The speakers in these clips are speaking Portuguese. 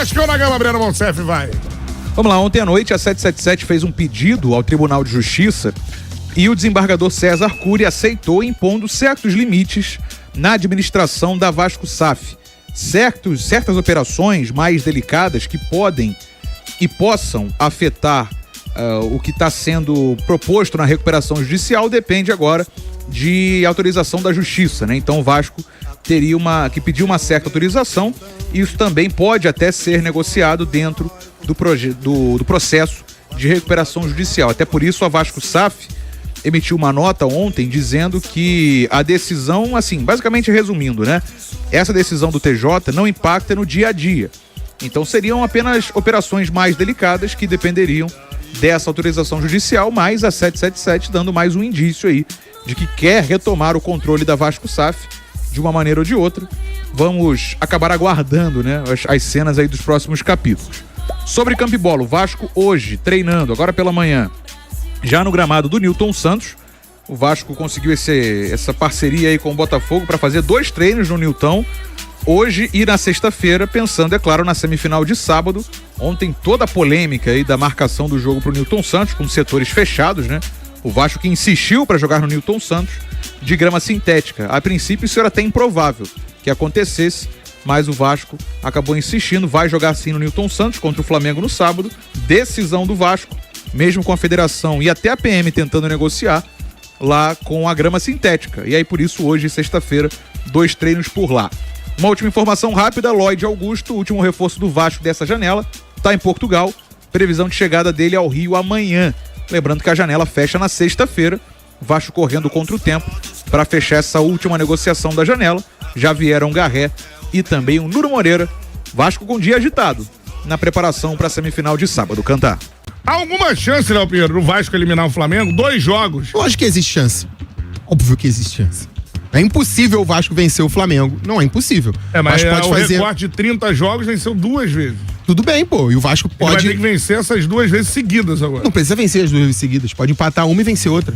Vascão na Gama, Breno Monsef, vai. Vamos lá, ontem à noite a 777 fez um pedido ao Tribunal de Justiça e o desembargador César Cury aceitou, impondo certos limites na administração da Vasco SAF. Certas operações mais delicadas que podem e possam afetar o que está sendo proposto na recuperação judicial depende agora de autorização da Justiça, né? Então o Vasco teria que pedir uma certa autorização e isso também pode até ser negociado dentro do processo de recuperação judicial. Até por isso a Vasco SAF emitiu uma nota ontem dizendo que a decisão, assim, basicamente resumindo, né? Essa decisão do TJ não impacta no dia a dia. Então seriam apenas operações mais delicadas que dependeriam dessa autorização judicial, mas a 777 dando mais um indício aí de que quer retomar o controle da Vasco SAF de uma maneira ou de outra. Vamos acabar aguardando, né, as cenas aí dos próximos capítulos. Sobre campo e bola, o Vasco hoje treinando, agora pela manhã, já no gramado do Newton Santos. O Vasco conseguiu essa parceria aí com o Botafogo para fazer 2 treinos no Newton, hoje e na sexta-feira, pensando, é claro, na semifinal de sábado. Ontem toda a polêmica aí da marcação do jogo pro Newton Santos, com setores fechados, né? O Vasco que insistiu para jogar no Newton Santos de grama sintética. A princípio isso era até improvável que acontecesse, mas o Vasco acabou insistindo, vai jogar sim no Newton Santos contra o Flamengo no sábado. Decisão do Vasco, mesmo com a federação e até a PM tentando negociar lá com a grama sintética. E aí por isso hoje, sexta-feira, 2 treinos por lá. Uma última informação rápida, Lloyd Augusto, último reforço do Vasco dessa janela, está em Portugal, previsão de chegada dele ao Rio amanhã. Lembrando que a janela fecha na sexta-feira, Vasco correndo contra o tempo para fechar essa última negociação da janela. Já vieram Garré e também o Nuro Moreira. Vasco com dia agitado na preparação para a semifinal de sábado. Cantar. Há alguma chance, Léo Pinheiro, do Vasco eliminar o Flamengo? 2 jogos. Lógico que existe chance. Óbvio que existe chance. É impossível o Vasco vencer o Flamengo. Não é impossível. Mas pode fazer... recorte de 30 jogos venceu 2 vezes. Tudo bem, pô. E o Vasco pode... Ele vai ter que vencer essas 2 vezes seguidas agora. Não precisa vencer as 2 vezes seguidas. Pode empatar uma e vencer outra.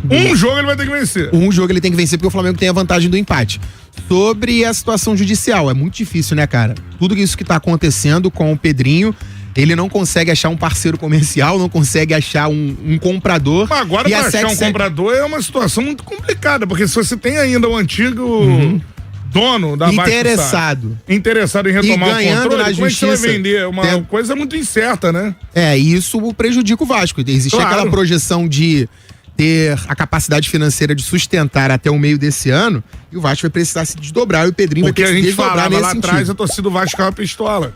Um jogo ele vai ter que vencer. Um jogo ele tem que vencer porque o Flamengo tem a vantagem do empate. Sobre a situação judicial, é muito difícil, né, cara? Tudo isso que tá acontecendo com o Pedrinho, ele não consegue achar um parceiro comercial, não consegue achar um comprador. Mas agora pra achar um comprador é uma situação muito complicada, porque se você tem ainda o antigo dono da interessado em retomar o controle, na como justiça, é que você vai vender? Uma coisa muito incerta, né? Isso prejudica o Vasco. Existe aquela projeção de ter a capacidade financeira de sustentar até o meio desse ano, e o Vasco vai precisar se desdobrar, e o Pedrinho vai ter que se desdobrar nesse sentido. Lá atrás a torcida do Vasco é uma pistola.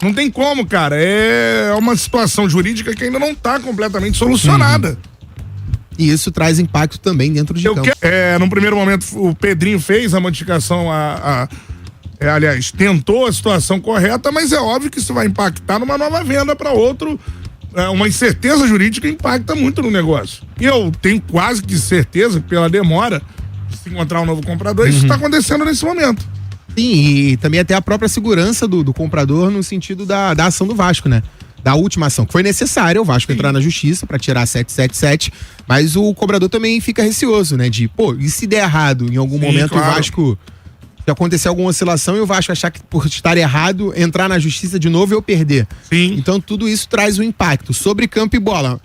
Não tem como, cara. É uma situação jurídica que ainda não está completamente solucionada. E isso traz impacto também dentro de campo. No primeiro momento, o Pedrinho fez a modificação, aliás, tentou a situação correta, mas é óbvio que isso vai impactar numa nova venda para outro. Uma incerteza jurídica impacta muito no negócio. E eu tenho quase que certeza que pela demora de se encontrar um novo comprador, isso está acontecendo nesse momento. Sim, e também até a própria segurança do comprador no sentido da ação do Vasco, né? Da última ação, que foi necessária o Vasco entrar na justiça para tirar a 777, mas o cobrador também fica receoso, né? E se der errado em algum momento, claro, o Vasco, se acontecer alguma oscilação e o Vasco achar que por estar errado, entrar na justiça de novo e eu perder. Sim. Então tudo isso traz um impacto. Sobre campo e bola,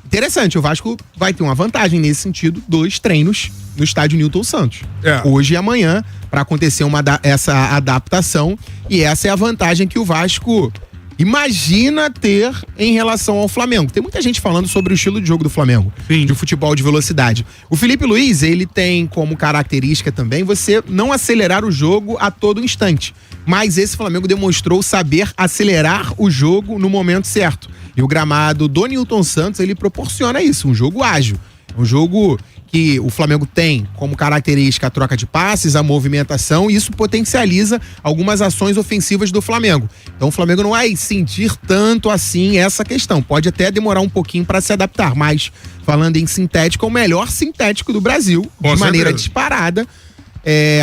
interessante, o Vasco vai ter uma vantagem nesse sentido, 2 treinos no estádio Newton Santos. Hoje e amanhã, para acontecer essa adaptação, e essa é a vantagem que o Vasco imagina ter em relação ao Flamengo. Tem muita gente falando sobre o estilo de jogo do Flamengo, de futebol de velocidade. O Felipe Luiz, ele tem como característica também você não acelerar o jogo a todo instante. Mas esse Flamengo demonstrou saber acelerar o jogo no momento certo. E o gramado do Newton Santos, ele proporciona isso, um jogo ágil. Um jogo que o Flamengo tem como característica a troca de passes, a movimentação, e isso potencializa algumas ações ofensivas do Flamengo. Então o Flamengo não vai sentir tanto assim essa questão. Pode até demorar um pouquinho para se adaptar, mas falando em sintético, é o melhor sintético do Brasil, de maneira disparada.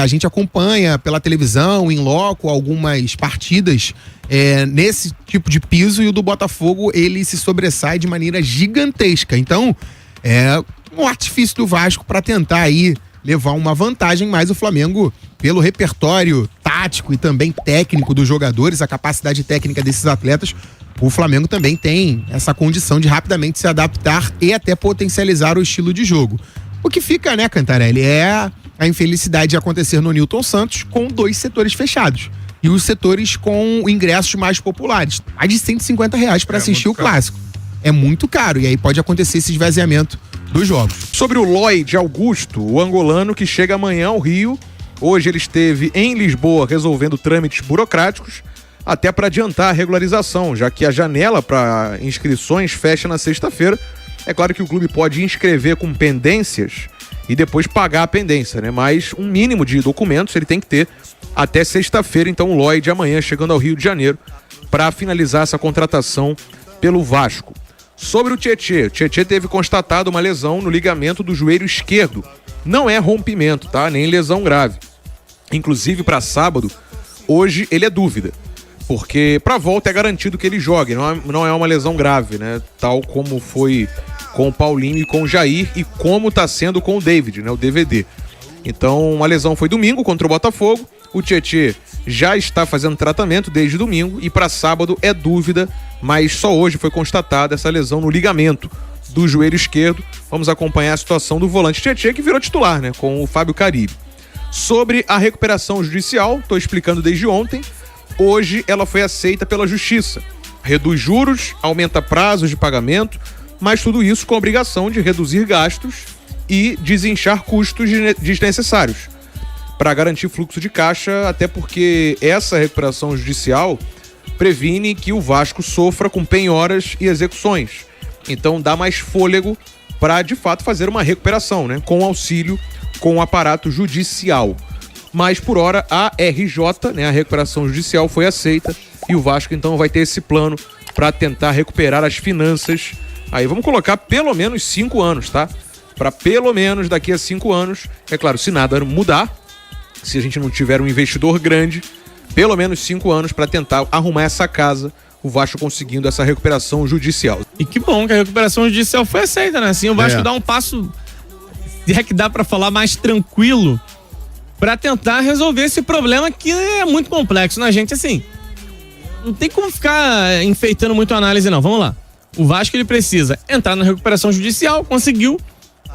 A gente acompanha pela televisão, em loco, algumas partidas nesse tipo de piso, e o do Botafogo, ele se sobressai de maneira gigantesca. Então, um artifício do Vasco para tentar aí levar uma vantagem, mas o Flamengo, pelo repertório tático e também técnico dos jogadores, a capacidade técnica desses atletas, o Flamengo também tem essa condição de rapidamente se adaptar e até potencializar o estilo de jogo. O que fica, né, Cantarelli, é a infelicidade de acontecer no Newton Santos com 2 setores fechados. E os setores com ingressos mais populares. Mais de R$150 para assistir o clássico. É muito caro. E aí pode acontecer esse esvaziamento dos jogos. Sobre o Lloyd Augusto, o angolano que chega amanhã ao Rio. Hoje ele esteve em Lisboa resolvendo trâmites burocráticos, até para adiantar a regularização, já que a janela para inscrições fecha na sexta-feira. É claro que o clube pode inscrever com pendências e depois pagar a pendência, né? Mas um mínimo de documentos ele tem que ter até sexta-feira. Então o Lloyd amanhã chegando ao Rio de Janeiro para finalizar essa contratação pelo Vasco. Sobre o Tietê, o Tietê teve constatado uma lesão no ligamento do joelho esquerdo. Não é rompimento, tá? Nem lesão grave. Inclusive para sábado, hoje ele é dúvida. Porque para volta é garantido que ele jogue, não é uma lesão grave, né? Tal como foi com o Paulinho e com o Jair e como está sendo com o David, né? O DVD. Então a lesão foi domingo contra o Botafogo. O Tietê já está fazendo tratamento desde domingo e para sábado é dúvida, mas só hoje foi constatada essa lesão no ligamento do joelho esquerdo. Vamos acompanhar a situação do volante Tietê, que virou titular, né? Com o Fábio Carille. Sobre a recuperação judicial, estou explicando desde ontem. Hoje ela foi aceita pela Justiça. Reduz juros, aumenta prazos de pagamento, mas tudo isso com a obrigação de reduzir gastos e desinchar custos desnecessários para garantir fluxo de caixa, até porque essa recuperação judicial previne que o Vasco sofra com penhoras e execuções. Então dá mais fôlego para, de fato, fazer uma recuperação, né? Com auxílio com o aparato judicial. Mas, por hora, a RJ, né, a recuperação judicial, foi aceita e o Vasco, então, vai ter esse plano para tentar recuperar as finanças. Aí vamos colocar pelo menos 5 anos, tá? Para pelo menos daqui a 5 anos, é claro, se nada mudar, se a gente não tiver um investidor grande, pelo menos 5 anos para tentar arrumar essa casa, o Vasco conseguindo essa recuperação judicial. E que bom que a recuperação judicial foi aceita, né? Assim o Vasco dá um passo, é que dá para falar, mais tranquilo para tentar resolver esse problema que é muito complexo, né, gente? Assim, não tem como ficar enfeitando muito a análise, não. Vamos lá. O Vasco, ele precisa entrar na recuperação judicial, conseguiu,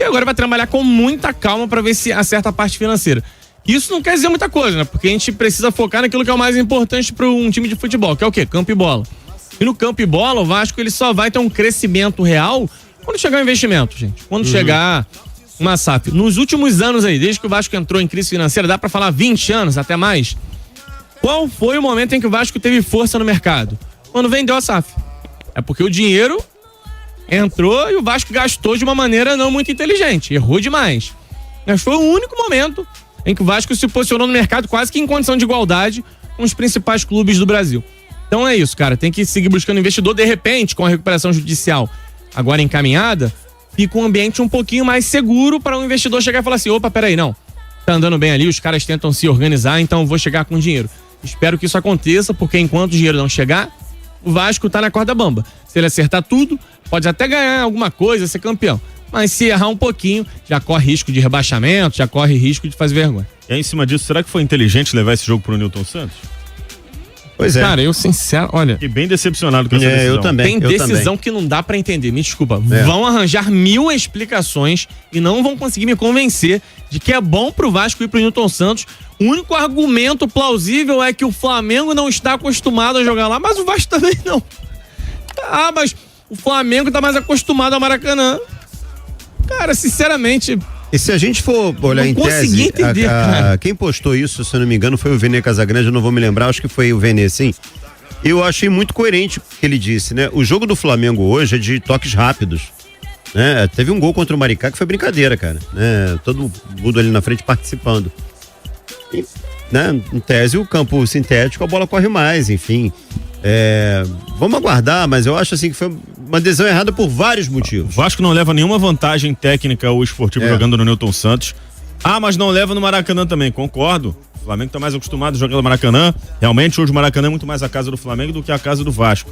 e agora vai trabalhar com muita calma para ver se acerta a parte financeira. Isso não quer dizer muita coisa, né? Porque a gente precisa focar naquilo que é o mais importante para um time de futebol, que é o quê? Campo e bola. E no campo e bola, o Vasco, ele só vai ter um crescimento real quando chegar o investimento, gente. Quando chegar uma SAF. Nos últimos anos aí, desde que o Vasco entrou em crise financeira, dá pra falar 20 anos, até mais. Qual foi o momento em que o Vasco teve força no mercado? Quando vendeu a SAF. É porque o dinheiro entrou e o Vasco gastou de uma maneira não muito inteligente. Errou demais. Mas foi o único momento em que o Vasco se posicionou no mercado quase que em condição de igualdade com os principais clubes do Brasil. Então é isso, cara. Tem que seguir buscando investidor. De repente, com a recuperação judicial agora encaminhada, fica um ambiente um pouquinho mais seguro para um investidor chegar e falar assim, opa, peraí, não, tá andando bem ali, os caras tentam se organizar, então eu vou chegar com dinheiro. Espero que isso aconteça, porque enquanto o dinheiro não chegar, o Vasco tá na corda bamba. Se ele acertar tudo, pode até ganhar alguma coisa, ser campeão. Mas se errar um pouquinho, já corre risco de rebaixamento, já corre risco de fazer vergonha. E aí, em cima disso, será que foi inteligente levar esse jogo pro Newton Santos? Pois é. Cara, eu sincero, olha... Fiquei bem decepcionado com essa decisão. Eu também. Tem decisão que não dá pra entender, me desculpa. Vão arranjar 1000 explicações e não vão conseguir me convencer de que é bom pro Vasco ir pro Newton Santos. O único argumento plausível é que o Flamengo não está acostumado a jogar lá, mas o Vasco também não. Ah, mas o Flamengo tá mais acostumado ao Maracanã. Cara, sinceramente... E se a gente for olhar em tese, entender, quem postou isso, se eu não me engano, foi o Vene Casagrande, eu não vou me lembrar, acho que foi o Vene, sim. Eu achei muito coerente o que ele disse, né? O jogo do Flamengo hoje é de toques rápidos, né? Teve um gol contra o Maricá que foi brincadeira, cara, né? Todo mundo ali na frente participando. E, né? Em tese, o campo sintético, a bola corre mais, enfim. Vamos aguardar, mas eu acho assim que foi uma decisão errada por vários motivos. O Vasco não leva nenhuma vantagem técnica ou esportiva jogando no Newton Santos. Ah, mas não leva no Maracanã também, concordo. O Flamengo tá mais acostumado a jogar no Maracanã. Realmente, hoje o Maracanã é muito mais a casa do Flamengo do que a casa do Vasco.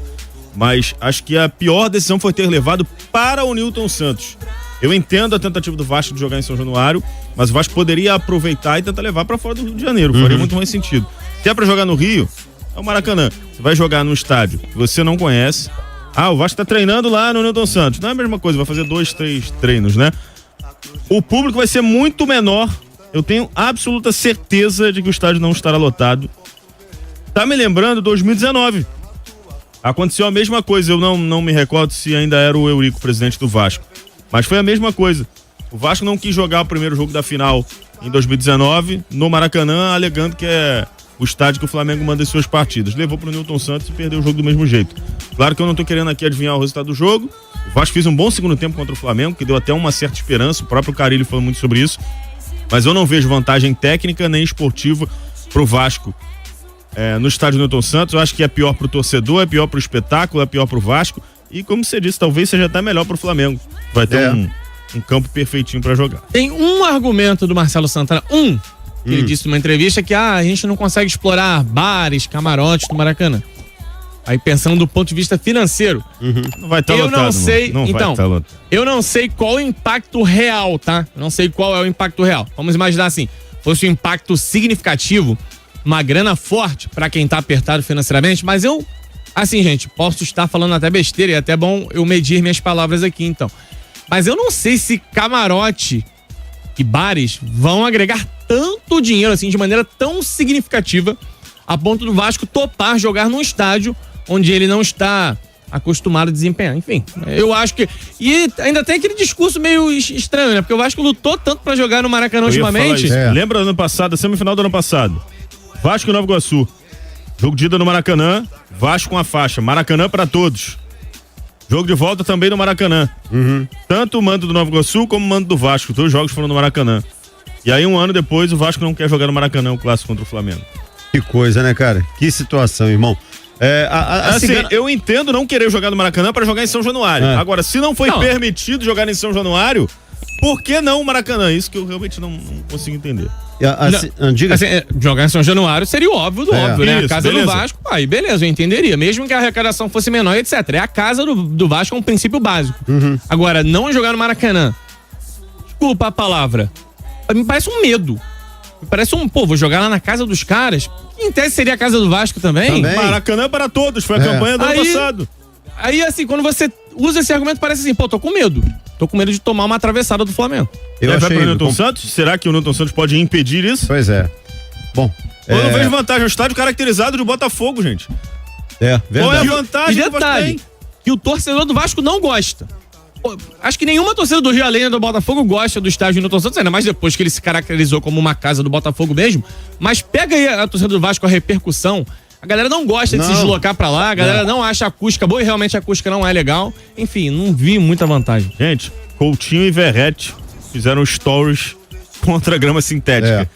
Mas acho que a pior decisão foi ter levado para o Newton Santos. Eu entendo a tentativa do Vasco de jogar em São Januário, mas o Vasco poderia aproveitar e tentar levar pra fora do Rio de Janeiro. Faria muito mais sentido. Se é pra jogar no Rio, é o Maracanã. Você vai jogar num estádio que você não conhece. O Vasco tá treinando lá no Newton Santos. Não é a mesma coisa, vai fazer 2, 3 treinos, né? O público vai ser muito menor. Eu tenho absoluta certeza de que o estádio não estará lotado. Tá me lembrando 2019. Aconteceu a mesma coisa. Eu não me recordo se ainda era o Eurico, presidente do Vasco. Mas foi a mesma coisa. O Vasco não quis jogar o primeiro jogo da final em 2019 no Maracanã, alegando que é o estádio que o Flamengo manda em suas partidas. Levou pro Newton Santos e perdeu o jogo do mesmo jeito. Claro que eu não tô querendo aqui adivinhar o resultado do jogo. O Vasco fez um bom segundo tempo contra o Flamengo, que deu até uma certa esperança. O próprio Carille falou muito sobre isso. Mas eu não vejo vantagem técnica nem esportiva pro Vasco no estádio Newton Santos. Eu acho que é pior pro torcedor, é pior pro espetáculo, é pior pro Vasco. E como você disse, talvez seja até melhor pro Flamengo. Vai ter um campo perfeitinho pra jogar. Tem um argumento do Marcelo Santana, que ele disse numa entrevista que a gente não consegue explorar bares, camarotes do Maracanã. Aí pensando do ponto de vista financeiro. Não vai estar lotado. Eu não sei, então, eu não sei qual o impacto real, tá? Eu não sei qual é o impacto real. Vamos imaginar assim, fosse um impacto significativo, uma grana forte pra quem tá apertado financeiramente, mas eu, assim, gente, posso estar falando até besteira e é até bom eu medir minhas palavras aqui, então. Mas eu não sei se camarote e bares vão agregar tanto dinheiro assim, de maneira tão significativa, a ponto do Vasco topar jogar num estádio onde ele não está acostumado a desempenhar. Enfim, eu acho que... E ainda tem aquele discurso meio estranho, né? Porque o Vasco lutou tanto pra jogar no Maracanã ultimamente. Lembra do ano passado, a semifinal do ano passado? Vasco e Nova Iguaçu. Jogo de ida no Maracanã, Vasco com a faixa. Maracanã pra todos. Jogo de volta também no Maracanã. Tanto o mando do Nova Iguaçu como o mando do Vasco. Todos os jogos foram no Maracanã. E aí, um ano depois, o Vasco não quer jogar no Maracanã o clássico contra o Flamengo. Que coisa, né, cara? Que situação, irmão. Eu entendo não querer jogar no Maracanã para jogar em São Januário. Agora, se não foi permitido jogar em São Januário, por que não o Maracanã? Isso que eu realmente não consigo entender. Diga. Assim, jogar em São Januário seria o óbvio do óbvio, né? A casa do Vasco, aí beleza, eu entenderia. Mesmo que a arrecadação fosse menor, etc. É a casa do Vasco, é um princípio básico. Agora, não jogar no Maracanã, desculpa a palavra, me parece um medo. Me parece vou jogar lá na casa dos caras, que em tese seria a casa do Vasco também. Maracanã para todos, foi a campanha do ano passado. Aí, assim, quando você usa esse argumento, parece assim, tô com medo. Tô com medo de tomar uma atravessada do Flamengo. Vai pro Newton Santos? Será que o Newton Santos pode impedir isso? Pois é. Bom. Eu não vejo vantagem. É um estádio caracterizado de Botafogo, gente. Verdade. Qual é a vantagem e detalhe, que o torcedor do Vasco não gosta. Acho que nenhuma torcida do Rio, além do Botafogo, gosta do estádio Newton Santos, ainda mais depois que ele se caracterizou como uma casa do Botafogo mesmo. Mas pega aí a torcida do Vasco, a repercussão. A galera não gosta de se deslocar pra lá, a galera não acha a acústica boa e realmente a acústica não é legal. Enfim, não vi muita vantagem. Gente, Coutinho e Verratti fizeram stories contra a grama sintética.